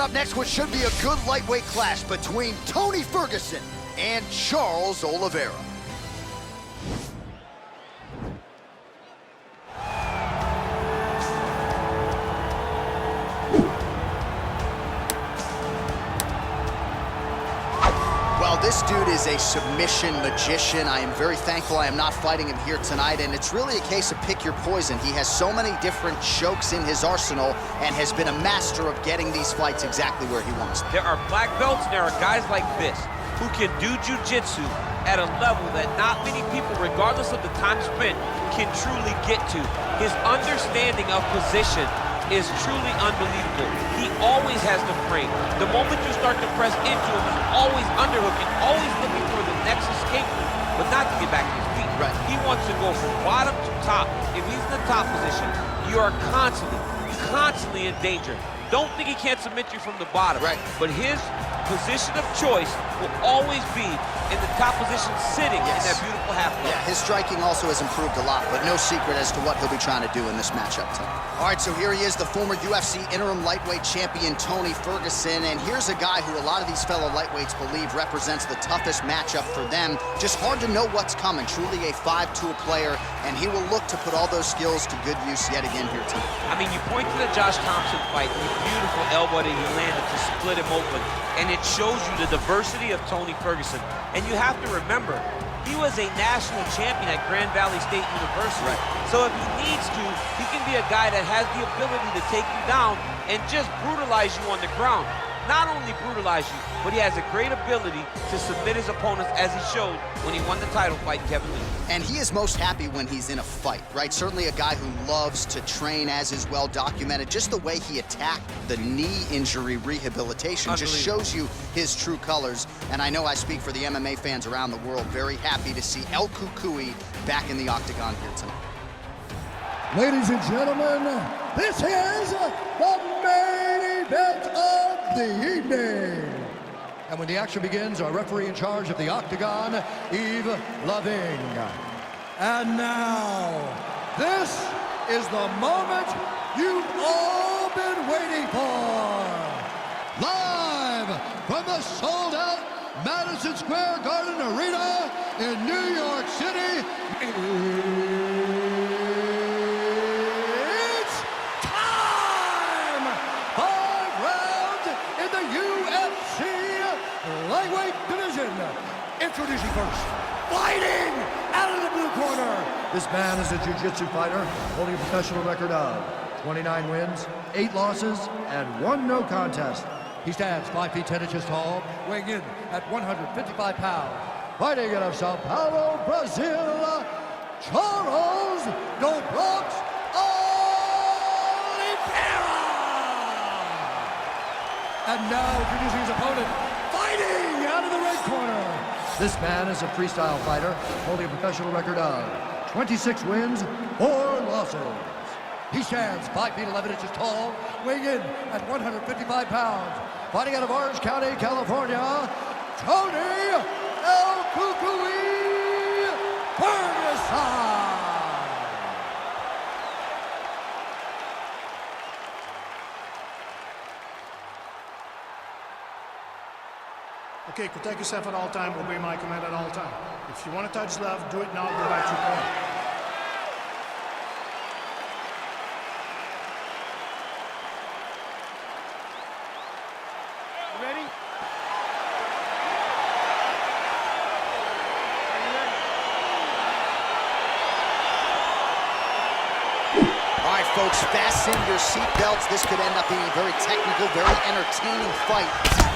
Coming up next, what should be a good lightweight clash between Tony Ferguson and Charles Oliveira. This dude is a submission magician. I am very thankful I am not fighting him here tonight, and it's really a case of pick your poison. He has so many different chokes in his arsenal and has been a master of getting these fights exactly where he wants them. There are black belts and there are guys like this who can do jiu-jitsu at a level that not many people, regardless of the time spent, can truly get to. His understanding of position is truly unbelievable. He always has the frame. The moment you start to press into him, he's always underhooking, always looking for the next escape route, but not to get back to his feet. Right. He wants to go from bottom to top. If he's in the top position, you are constantly in danger. Don't think he can't submit you from the bottom. Right. But his position of choice will always be in the top position, sitting in that beautiful half guard. Yeah, his striking also has improved a lot, but no secret as to what he'll be trying to do in this matchup tonight. All right, so here he is, the former UFC interim lightweight champion, Tony Ferguson, and here's a guy who a lot of these fellow lightweights believe represents the toughest matchup for them. Just hard to know what's coming. Truly a 5-tool player, and he will look to put all those skills to good use yet again here tonight. I mean, you point to the Josh Thompson fight, the beautiful elbow that he landed to split him open, and it shows you the diversity of Tony Ferguson. And you have to remember, he was a national champion at Grand Valley State University. Right. So if he needs to, he can be a guy that has the ability to take you down and just brutalize you on the ground. Not only brutalize you, but he has a great ability to submit his opponents, as he showed when he won the title fight, Kevin Lee. And he is most happy when he's in a fight, right? Certainly a guy who loves to train, as is well documented. Just the way he attacked the knee injury rehabilitation just shows you his true colors. And I know I speak for the MMA fans around the world, very happy to see El Cucuy back in the octagon here tonight. Ladies and gentlemen, this is the main event of the evening. And when the action begins, our referee in charge of the octagon, Yves Loving. And now, this is the moment you've all been waiting for. Live from the sold-out Madison Square Garden Arena in New York City. Lightweight division. Introducing first, fighting out of the blue corner. This man is a jiu-jitsu fighter holding a professional record of 29 wins, 8 losses, and 1 no contest. He stands 5 feet 10 inches tall, weighing in at 155 pounds. Fighting out of Sao Paulo, Brazil, Charles Oliveira. And now introducing his opponent, fighting out of the red corner. This man is a freestyle fighter holding a professional record of 26 wins, 4 losses. He stands 5 feet 11 inches tall, weighing in at 155 pounds. Fighting out of Orange County, California, Tony El Cucuy Ferguson. Okay, protect yourself at all time, obey my command at all time. If you want to touch love, do it now, go back to your corner. You ready? All right, folks, fasten your seatbelts. This could end up being a very technical, very entertaining fight.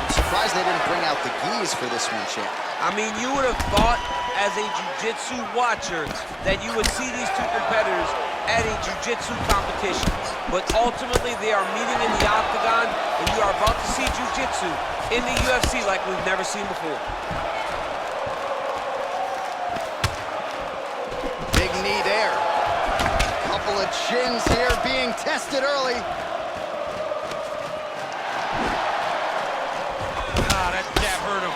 I'm surprised they didn't bring out the gis for this one, champ. I mean, you would have thought, as a jiu-jitsu watcher, that you would see these two competitors at a jiu-jitsu competition. But ultimately, they are meeting in the octagon, and you are about to see jiu-jitsu in the UFC like we've never seen before. Big knee there. Couple of chins here being tested early. That hurt him.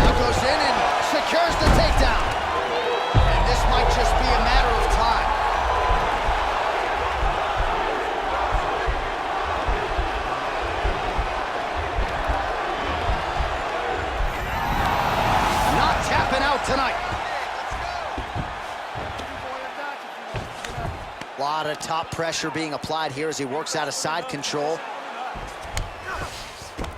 Now goes in and secures the takedown. And this might just be a matter of time. tonight. A lot of top pressure being applied here as he works out of side control.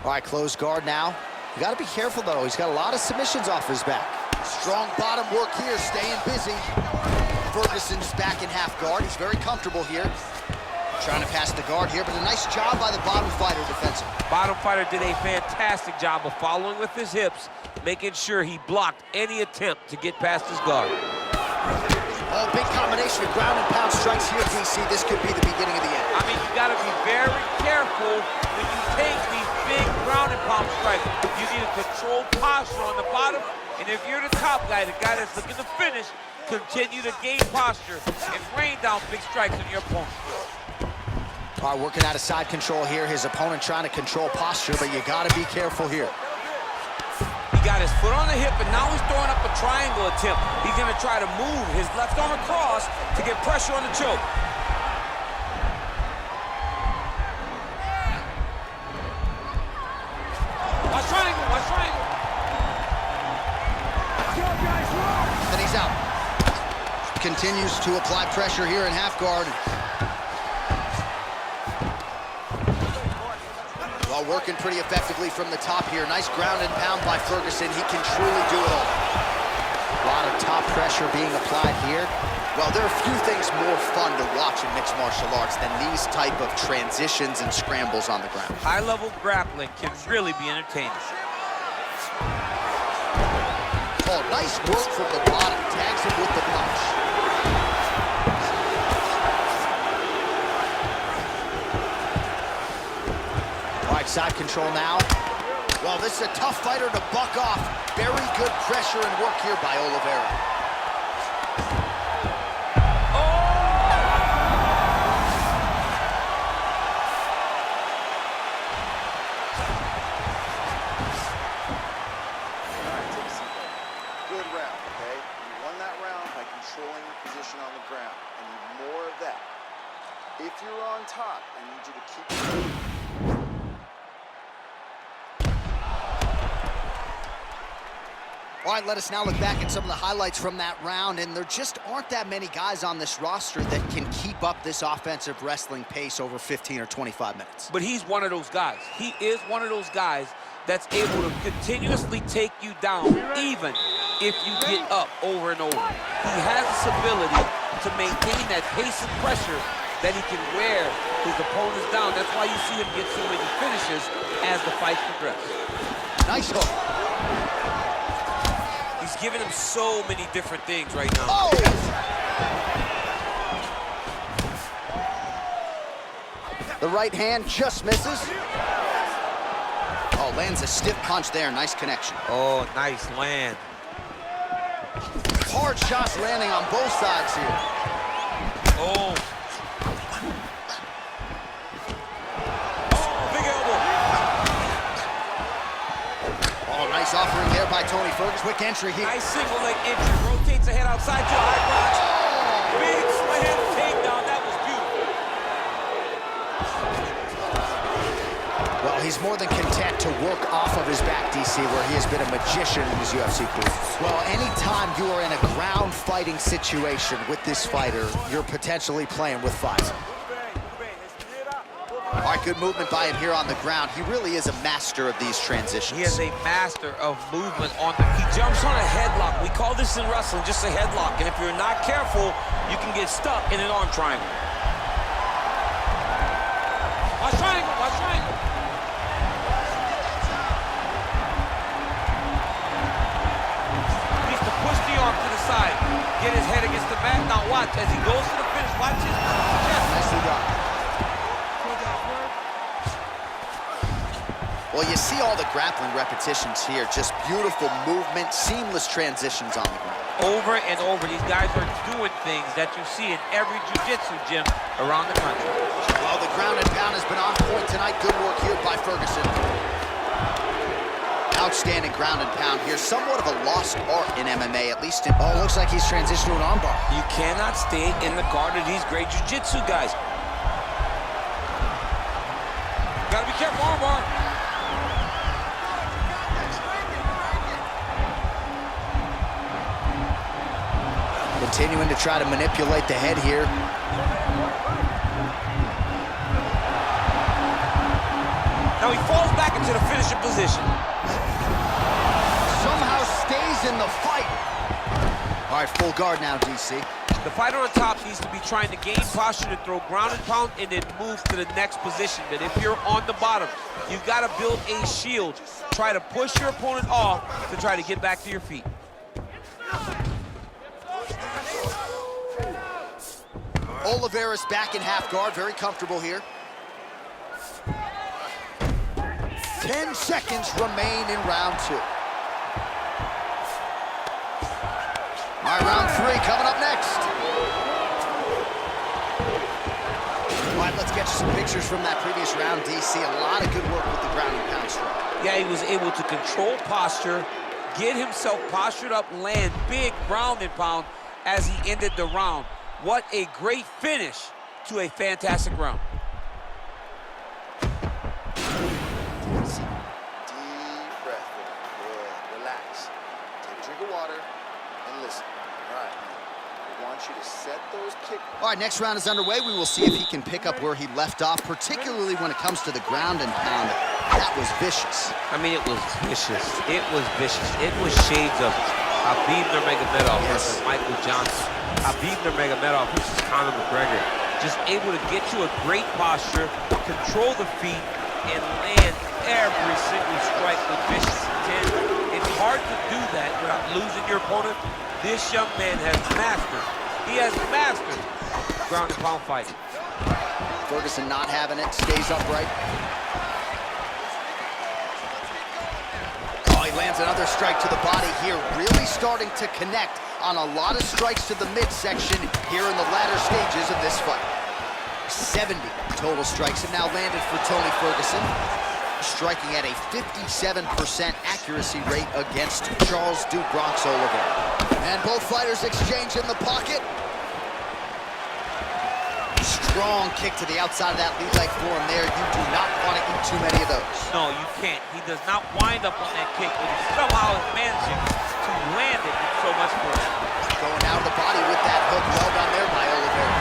All right, closed guard now. You got to be careful, though. He's got a lot of submissions off his back. Strong bottom work here, staying busy. Ferguson's back in half guard. He's very comfortable here. Trying to pass the guard here, but a nice job by the bottom fighter defensive. Bottom fighter did a fantastic job of following with his hips, making sure he blocked any attempt to get past his guard. Oh, big combination of ground and pound strikes here, DC. This could be the beginning of the end. I mean, you got to be very careful when you take these big ground and pound strikes. You need a controlled posture on the bottom, and if you're the top guy, the guy that's looking to finish, continue to gain posture and rain down big strikes on your opponent. All right, working out of side control here. His opponent trying to control posture, but you got to be careful here. He got his foot on the hip, and now he's throwing up a triangle attempt. He's going to try to move his left arm across to get pressure on the choke. Watch triangle, watch triangle. And he's out. Continues to apply pressure here in half guard. Well, working pretty effectively from the top here. Nice ground and pound by Ferguson. He can truly do it all. A lot of top pressure being applied here. Well, there are few things more fun to watch in mixed martial arts than these type of transitions and scrambles on the ground. High-level grappling can really be entertaining. Oh, nice work from the bottom. Tags him with the punch. Side control now. Well, this is a tough fighter to buck off. Very good pressure and work here by Oliveira. Good round, okay? You won that round by controlling your position on the ground. I need more of that. If you're on top, I need you to keep... All right, let us now look back at some of the highlights from that round, and there just aren't that many guys on this roster that can keep up this offensive wrestling pace over 15 or 25 minutes. But he's one of those guys. He is one of those guys that's able to continuously take you down, even if you get up over and over. He has this ability to maintain that pace and pressure that he can wear his opponents down. That's why you see him get so many finishes as the fight progresses. Nice hook. He's giving him so many different things right now. Oh! The right hand just misses. Oh, lands a stiff punch there. Nice connection. Oh, nice land. Hard shots landing on both sides here. Oh. Nice offering there by Tony Ferguson. Quick entry here. Nice single leg entry. Rotates ahead outside to a high crotch. Big slam takedown. That was beautiful. Well, he's more than content to work off of his back, DC, where he has been a magician in his UFC career. Well, anytime you are in a ground fighting situation with this fighter, you're potentially playing with fire. All right, good movement by him here on the ground. He really is a master of these transitions. He is a master of movement on the... He jumps on a headlock. We call this in wrestling just a headlock. And if you're not careful, you can get stuck in an arm triangle. Watch triangle, watch triangle. He needs to push the arm to the side. Get his head against the mat. Now watch, as he goes to the finish, watch his chest. Nicely done. Well, you see all the grappling repetitions here. Just beautiful movement, seamless transitions on the ground. Over and over, these guys are doing things that you see in every jiu-jitsu gym around the country. Well, the ground and pound has been on point tonight. Good work here by Ferguson. Outstanding ground and pound here. Somewhat of a lost art in MMA, at least in... Oh, looks like he's transitioned to an armbar. You cannot stay in the guard of these great jiu-jitsu guys. Gotta be careful, armbar. Continuing to try to manipulate the head here. Now he falls back into the finishing position. Somehow stays in the fight. All right, full guard now, DC. The fighter on top needs to be trying to gain posture to throw ground and pound and then move to the next position. But if you're on the bottom, you've got to build a shield. Try to push your opponent off to try to get back to your feet. Oliveira's back in half guard, very comfortable here. 10 seconds remain in round 2. All right, round 3 coming up next. All right, let's get you some pictures from that previous round, DC. A lot of good work with the ground and pound strike. Yeah, he was able to control posture, get himself postured up, land big ground and pound as he ended the round. What a great finish to a fantastic round. Deep breath. Good. Relax. Take a drink of water and listen. All right. I want you to set those kick. All right, next round is underway. We will see if he can pick up where he left off, particularly when it comes to the ground and pound. That was vicious. I mean, it was vicious. It was vicious. It was shades of Khabib Nurmagomedov versus Michael Johnson. Khabib Nurmagomedov versus Conor McGregor. Just able to get to a great posture, control the feet, and land every single strike with vicious intent. It's hard to do that without losing your opponent. This young man has mastered. He has mastered ground and pound fighting. Ferguson not having it, stays upright. Oh, he lands another strike to the body here, really starting to connect on a lot of strikes to the midsection here in the latter stages of this fight. 70 total strikes have now landed for Tony Ferguson, striking at a 57% accuracy rate against Charles Duke Bronx Oliveira. And both fighters exchange in the pocket. Strong kick to the outside of that lead leg form there. You do not want to eat too many of those. No, you can't. He does not wind up on that kick, but he somehow is managing to land it with so much force. Going down the body with that hook. Well done there by Oliveira.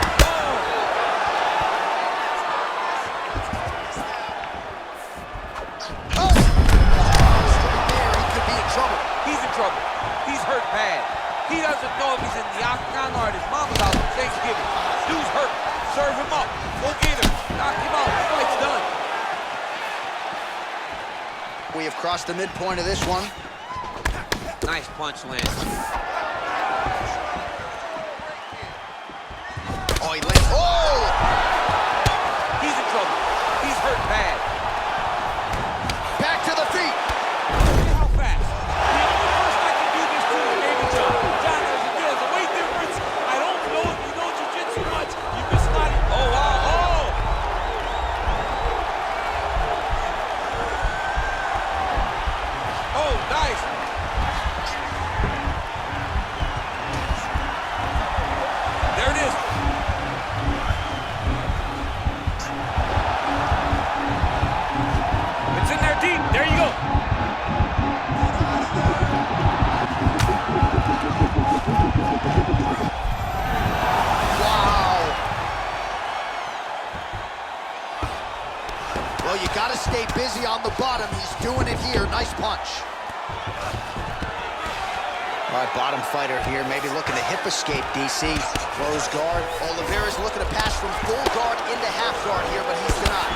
Oh! There, he could be in trouble. He's in trouble. He's hurt bad. He doesn't know if he's in the octagon or at his mama's house on Thanksgiving. Dude's hurt. Serve him up. Go get him. Knock him out. The fight's done. We have crossed the midpoint of this one. Nice punch lands. Oh, he lands. Oh! He's in trouble. He's hurt bad. Back to the feet. Look at how fast. The only person I can do this to is Baby John. John, there's a weight difference. I don't know if you know jiu-jitsu much. You miss a lot. Oh, wow. Oh! Oh, nice. There it is. It's in there deep. There you go. Wow. Well, you got to stay busy on the bottom. He's doing it here. Nice punch. All right, bottom fighter here, maybe looking to hip escape, DC. Close guard. Oliveira's looking to pass from full guard into half guard here, but he's denied.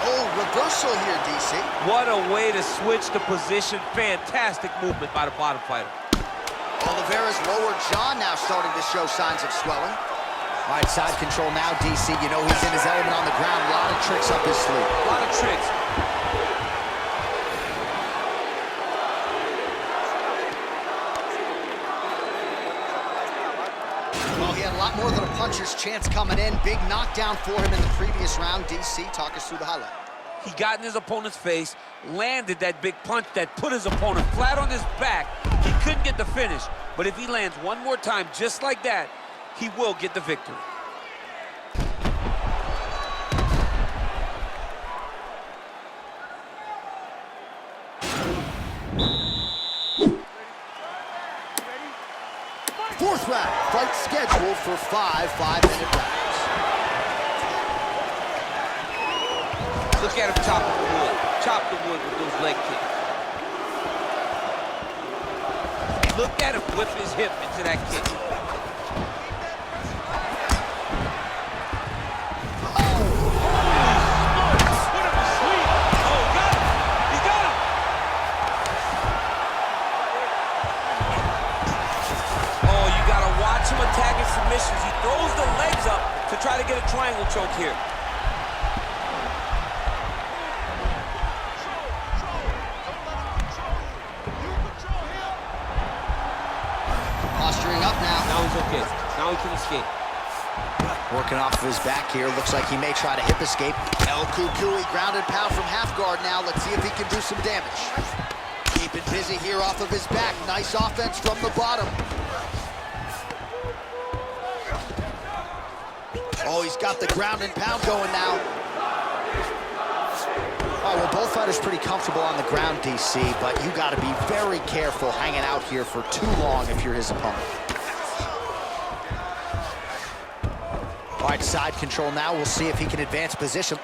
Oh, reversal here, DC. What a way to switch the position. Fantastic movement by the bottom fighter. Oliveira's lower jaw now starting to show signs of swelling. All right, side control now, DC. You know he's in his element on the ground. A lot of tricks up his sleeve. A lot of tricks. Well, he had a lot more than a puncher's chance coming in. Big knockdown for him in the previous round. DC, talk us through the highlight. He got in his opponent's face, landed that big punch that put his opponent flat on his back. He couldn't get the finish, but if he lands one more time just like that, he will get the victory. round. Fight scheduled for 5 5-minute rounds. Look at him chop the wood. Chop the wood with those leg kicks. Look at him whip his hip into that kick. Attacking submissions. He throws the legs up to try to get a triangle choke here. Posturing up now. Now he's okay. Now he can escape. Working off of his back here. Looks like he may try to hip escape. El Cucuy grounded pound from half guard now. Let's see if he can do some damage. Keeping busy here off of his back. Nice offense from the bottom. Oh, he's got the ground and pound going now. Oh, well, both fighters pretty comfortable on the ground, DC, but you got to be very careful hanging out here for too long if you're his opponent. All right, side control now. We'll see if he can advance position.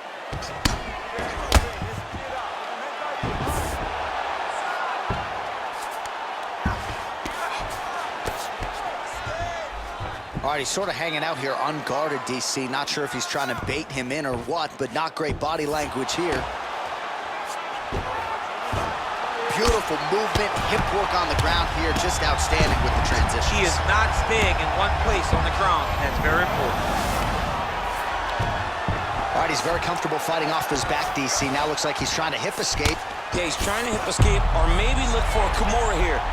All right, he's sort of hanging out here unguarded, DC. Not sure if he's trying to bait him in or what, but not great body language here. Beautiful movement, hip work on the ground here, just outstanding with the transitions. He is not staying in one place on the ground, and that's very important. All right, he's very comfortable fighting off his back, DC. Now looks like he's trying to hip escape. Yeah, he's trying to hip escape or maybe look for a Kimura here.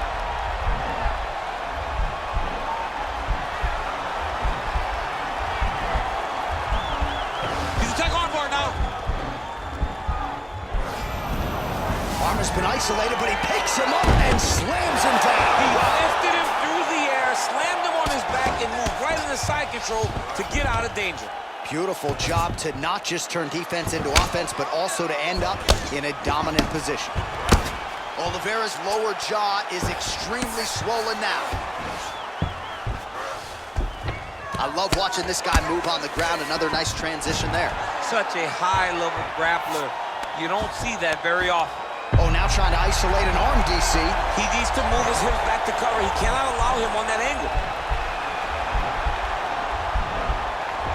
Armor's been isolated, but he picks him up and slams him down. He lifted him through the air, slammed him on his back, and moved right into side control to get out of danger. Beautiful job to not just turn defense into offense, but also to end up in a dominant position. Oliveira's lower jaw is extremely swollen now. I love watching this guy move on the ground. Another nice transition there. Such a high-level grappler. You don't see that very often. Oh, now trying to isolate an arm, DC. He needs to move his hips back to cover. He cannot allow him on that angle.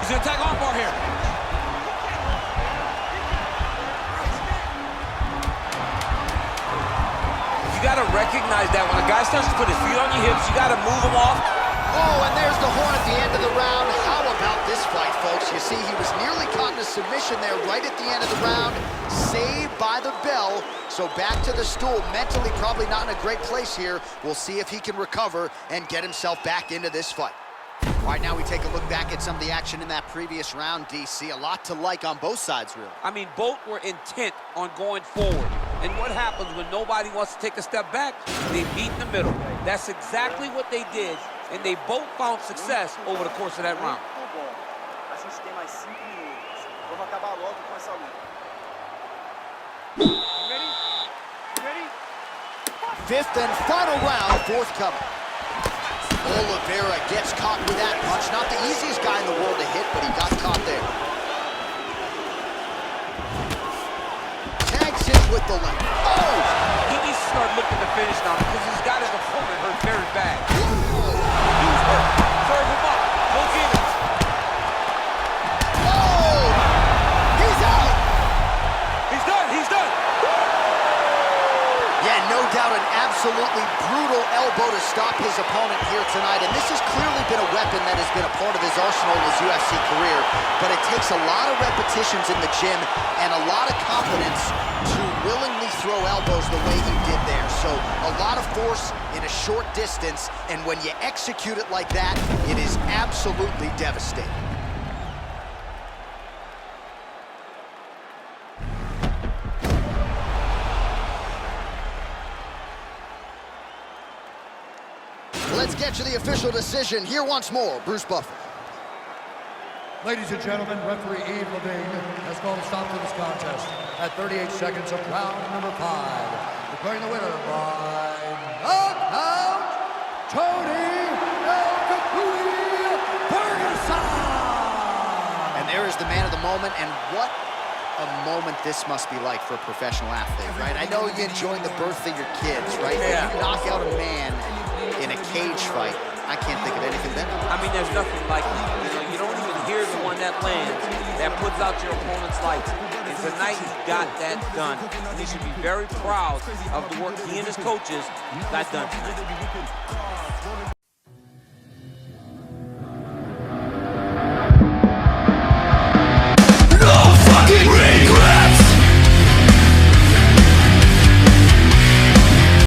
He's gonna attack armbar here. You gotta recognize that when a guy starts to put his feet on your hips, you gotta move him off. Oh, and there's the horn at the end of the round. How about this fight, folks? You see, he was nearly caught in a submission there right at the end of the round. Saved by the bell. So back to the stool. Mentally probably not in a great place here. We'll see if he can recover and get himself back into this fight. All right, now we take a look back at some of the action in that previous round, DC. A lot to like on both sides, really. I mean, both were intent on going forward. And what happens when nobody wants to take a step back? They meet in the middle. That's exactly what they did. And they both found success over the course of that round. A gente tem mais 5 minutos. Vamos acabar logo com essa luta. Ready? Fifth and final round, forthcoming. Oliveira gets caught with that punch. Not the easiest guy in the world to hit, but he got caught there. Tags him with the left. Oh! He needs to start looking to finish now because he's got his opponent hurt very bad. Serve him up. No feelings. Oh! He's out! He's done. He's done. Yeah, no doubt an absolutely brutal elbow to stop his opponent here tonight. And this has clearly been a weapon that has been a part of his arsenal in his UFC career. But it takes a lot of repetitions in the gym and a lot of confidence to willingly throw elbows the way he did there. So a lot of force in a short distance. And when you execute it like that, it is absolutely devastating. Let's get to the official decision. Here once more, Bruce Buffer. Ladies and gentlemen, referee Yves Levine has called a stop to this contest at 38 seconds of round number 5. Declaring the winner by knockout, Tony El Cucuy. moment, and what a moment this must be like for a professional athlete, right? I know you enjoying the birth of your kids, right? Yeah. But you knock out a man in a cage fight, I can't think of anything better. I mean, there's nothing like it. You know, you don't even hear the one that lands, that puts out your opponent's lights. And tonight, he got that done. And he should be very proud of the work he and his coaches got done tonight.